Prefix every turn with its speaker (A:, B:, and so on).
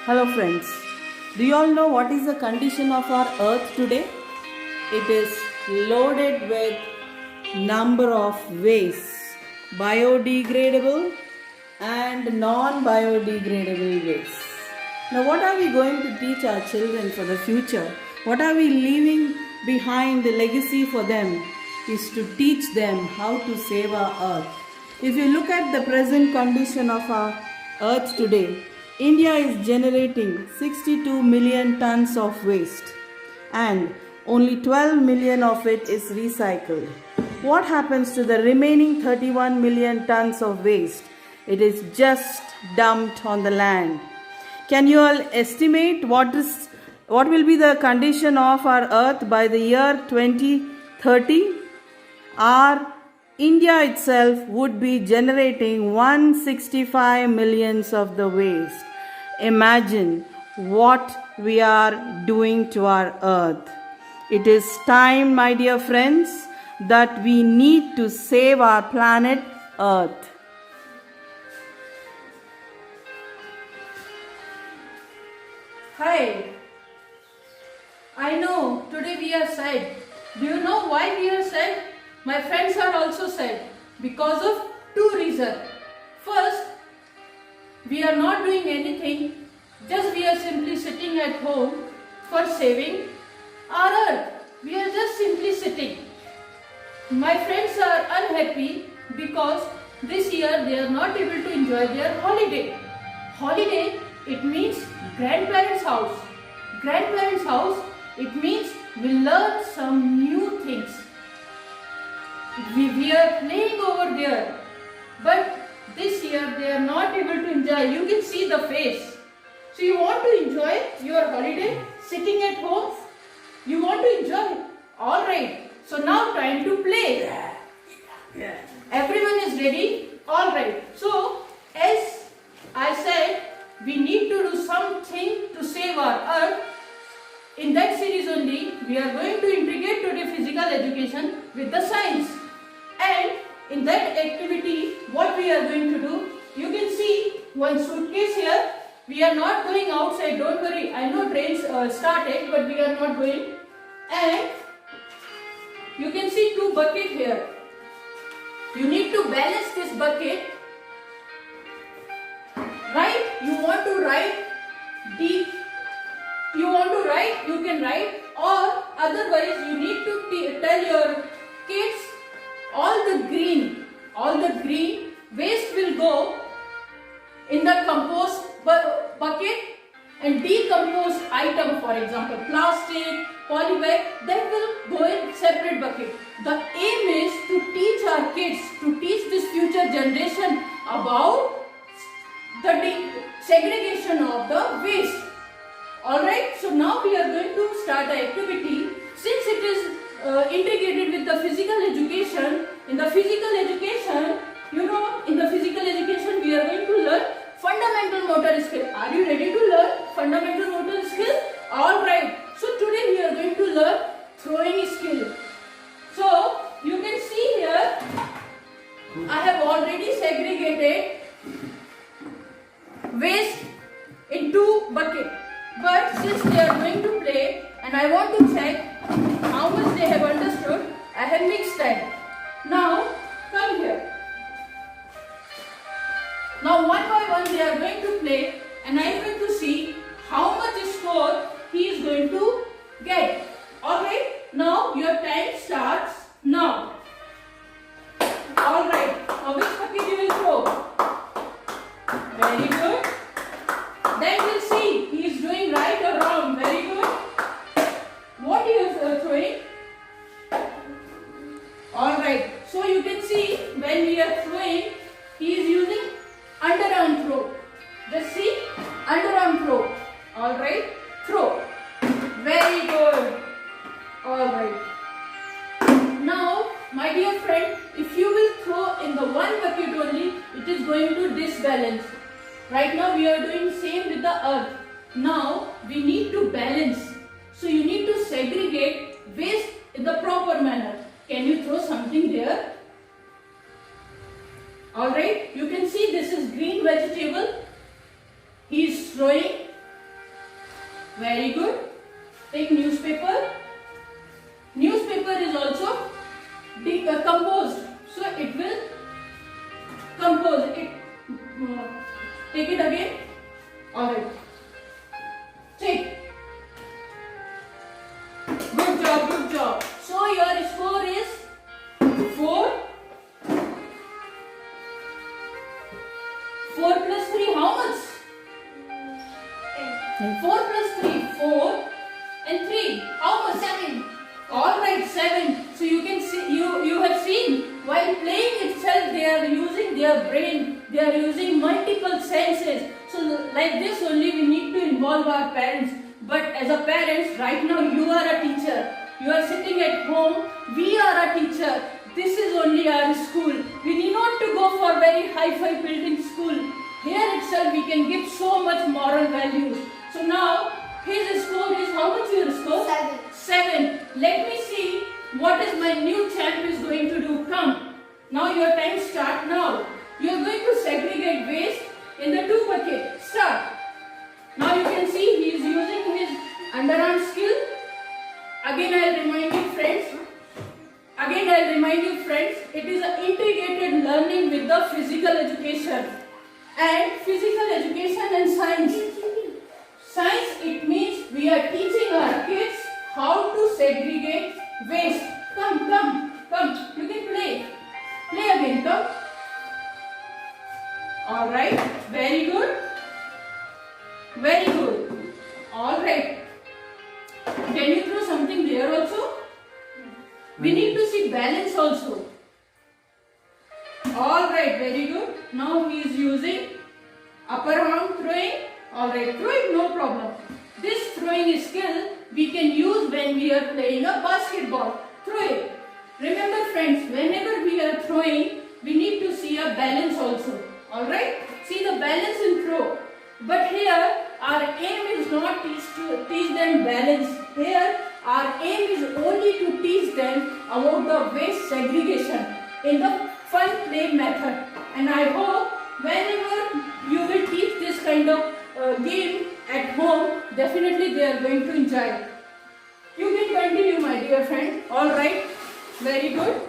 A: Hello friends. Do you all know what is the condition of our earth today? It is loaded with number of wastes, biodegradable and non-biodegradable waste. Now what are we going to teach our children for the future? What are we leaving behind the legacy for them is to teach them how to save our earth. If you look at the present condition of our earth today, India is generating 62 million tons of waste and only 12 million of it is recycled. What happens to the remaining 31 million tons of waste? It is just dumped on the land. Can you all estimate what will be the condition of our earth by the year 2030? Our India itself would be generating 165 millions of the waste. Imagine what we are doing to our earth. It is time, my dear friends, that we need to save our planet Earth.
B: Hi, I know today we are sad. Do you know why we are sad? My friends are also sad because of two reasons. First, we are not doing anything, just we are simply sitting at home for saving our earth. We are just simply sitting. My friends are unhappy because this year they are not able to enjoy their holiday. Holiday, it means grandparents' house. Grandparents' house, it means we learn some new things. We are playing over there, but this year they are not able to enjoy. You can see the face. So you want to enjoy your holiday sitting at home? You want to enjoy? Alright. So now time to play. Everyone is ready? Alright. So as I said, we need to do something to save our earth. In that series only, we are going to integrate today physical education with the science. And in that activity, what we are going to do, you can see one suitcase here. We are not going outside, don't worry. I know trains started, but we are not going. And you can see two buckets here. You need to balance this bucket. Right? You want to write deep. You want to write, you can write. Or otherwise, you need to tell your kids all the green waste will go in the compost bucket, and decomposed item, for example plastic, polybag, that will go in separate bucket. The aim is to teach our kids, to teach this future generation about the segregation of the waste. Alright, so now we are going to start the activity. Since it is integrated with the physical education, in the physical education, we are going to learn fundamental motor skill. Are you ready to learn fundamental motor skill? Alright, so today we are going to learn throwing skill. So you can see here, I have already segregated waste in two buckets. But since they are going to play and I want to check how much they have understood, I have mixed them. Now, come here. Now, one by one they are going to play and I am going to see how much score he is going to get. Alright, now your time starts now. Alright, now which bucket you will throw? Very good. Then we'll see he is doing right or wrong. Very good. What he is throwing? Alright. So you can see when we are throwing, he is using underarm throw. Just see, underarm throw. Alright. Throw. Very good. Alright. Now, my dear friend, if you will throw in the one bucket only, it is going to disbalance. Right now we are doing same with the earth. Now we need to balance. So you need to segregate waste in the proper manner. Can you throw something there? Alright, you can see this is green vegetable. He is throwing Very good. Take newspaper. Newspaper is also composed. So it will compose it. Take it again. Alright. Take. Good job, good job. So your score is 4. 4 plus 3, how much? 4 plus 3, 4 and 3, how much? 7. Alright, 7. So you can see, you have seen, while playing itself they are using their brain, they are using multiple senses. So like this only we need to involve our parents. But as a parents, right now you are a teacher. You are sitting at home, we are a teacher. This is only our school. We need not to go for very high-fi building school. Here itself we can give so much moral values. So now his score is, how much your score?
C: 7.
B: 7. Let me see what is my new champ is going to do. Come. Now your time start now. You are going to segregate waste in the 2 buckets. Start. Now you can see he is using his underarm skill. Again I will remind you friends. It is an integrated learning with the physical education. And physical education and science. Science, it means we are teaching our kids how to segregate waste. Come. You can play. Play again, come. Alright, very good. Very good. Alright. Can you throw something there also? We need to see balance also. Alright, very good. Now he is using upper arm throwing. Alright, throwing, no problem. This throwing skill we can use when we are playing a basketball. Throw it. Remember friends, whenever we are throwing, we need to see a balance also. Alright? See the balance in throw. But here, our aim is not to teach them balance. Here, our aim is only to teach them about the waste segregation in the fun play method. And I hope whenever you will teach this kind of game at home, definitely they are going to enjoy. You can continue, my dear friend. Alright, very good.